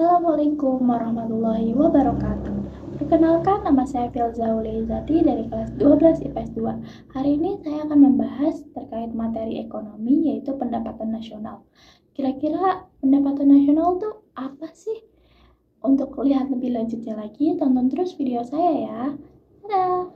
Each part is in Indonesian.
Assalamualaikum warahmatullahi wabarakatuh. Perkenalkan, nama saya Filza Zati dari kelas 12 IPS 2. Hari ini saya akan membahas terkait materi ekonomi, yaitu pendapatan nasional. Kira-kira pendapatan nasional itu apa sih? Untuk lihat lebih lanjutnya lagi, tonton terus video saya ya. Dadah!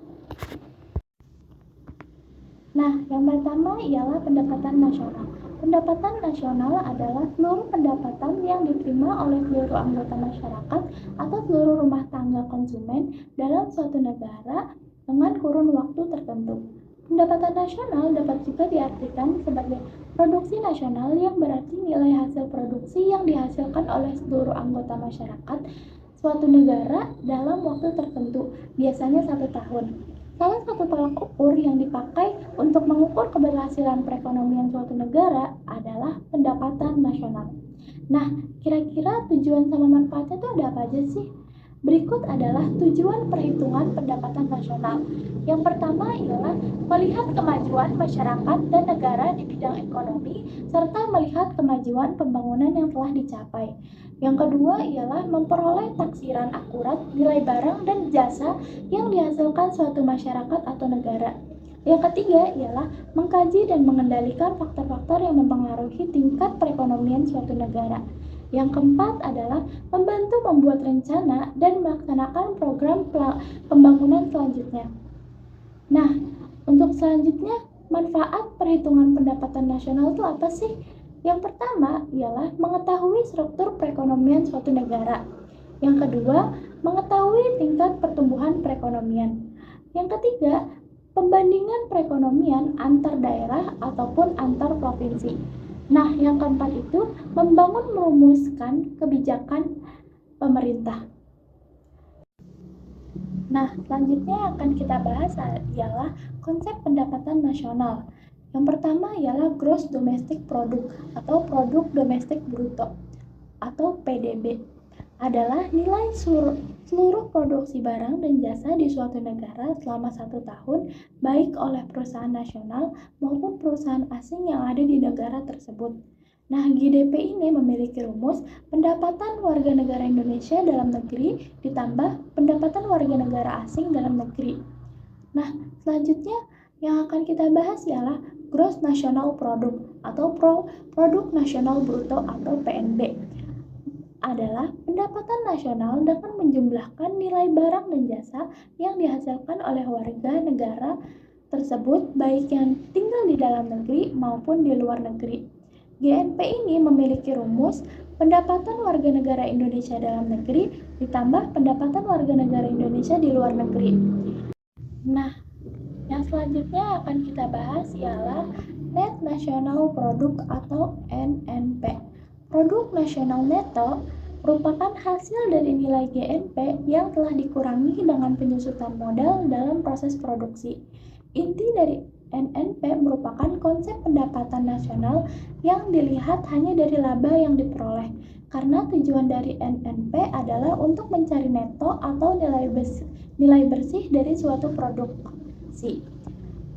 Nah, yang pertama ialah pendapatan nasional. Pendapatan nasional adalah seluruh pendapatan yang diterima oleh seluruh anggota masyarakat atau seluruh rumah tangga konsumen dalam suatu negara dengan kurun waktu tertentu. Pendapatan nasional dapat juga diartikan sebagai produksi nasional, yang berarti nilai hasil produksi yang dihasilkan oleh seluruh anggota masyarakat suatu negara dalam waktu tertentu, biasanya 1 tahun. Salah satu tolak ukur yang dipakai untuk mengukur keberhasilan perekonomian suatu negara adalah pendapatan nasional. Nah, kira-kira tujuan sama manfaatnya itu ada apa aja sih? Berikut adalah tujuan perhitungan pendapatan nasional. Yang pertama ialah melihat kemajuan masyarakat dan negara di bidang ekonomi, serta melihat kemajuan pembangunan yang telah dicapai. Yang kedua ialah memperoleh taksiran akurat nilai barang dan jasa yang dihasilkan suatu masyarakat atau negara. Yang ketiga ialah mengkaji dan mengendalikan faktor-faktor yang mempengaruhi tingkat perekonomian suatu negara. Yang keempat adalah membantu membuat rencana dan melaksanakan program pembangunan selanjutnya. Nah, untuk selanjutnya, manfaat perhitungan pendapatan nasional itu apa sih? Yang pertama ialah mengetahui struktur perekonomian suatu negara. Yang kedua, mengetahui tingkat pertumbuhan perekonomian. Yang ketiga, pembandingan perekonomian antar daerah ataupun antar provinsi. Nah, yang keempat itu merumuskan kebijakan pemerintah. Nah, selanjutnya yang akan kita bahas ialah konsep pendapatan nasional. Yang pertama ialah Gross Domestic Product atau Produk Domestik Bruto atau PDB. Adalah nilai seluruh produksi barang dan jasa di suatu negara selama 1 tahun, baik oleh perusahaan nasional maupun perusahaan asing yang ada di negara tersebut. Nah, GDP ini memiliki rumus pendapatan warga negara Indonesia dalam negeri ditambah pendapatan warga negara asing dalam negeri. Nah, selanjutnya yang akan kita bahas ialah Gross National Product atau Produk Nasional Bruto atau PNB. Adalah pendapatan nasional dengan menjumlahkan nilai barang dan jasa yang dihasilkan oleh warga negara tersebut, baik yang tinggal di dalam negeri maupun di luar negeri. GNP ini memiliki rumus pendapatan warga negara Indonesia dalam negeri ditambah pendapatan warga negara Indonesia di luar negeri. Nah, yang selanjutnya akan kita bahas ialah Net National Product atau NNP. Produk nasional neto merupakan hasil dari nilai GNP yang telah dikurangi dengan penyusutan modal dalam proses produksi. Inti dari NNP merupakan konsep pendapatan nasional yang dilihat hanya dari laba yang diperoleh, karena tujuan dari NNP adalah untuk mencari neto atau nilai bersih dari suatu produksi.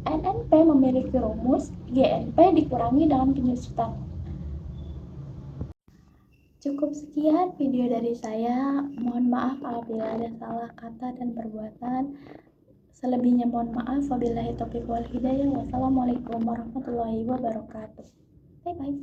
NNP memiliki rumus GNP dikurangi dengan penyusutan. Cukup sekian video dari saya. Mohon maaf apabila ada salah kata dan perbuatan. Selebihnya mohon maaf. Wabillahi taufiq wal hidayah. Wassalamualaikum warahmatullahi wabarakatuh. Bye bye.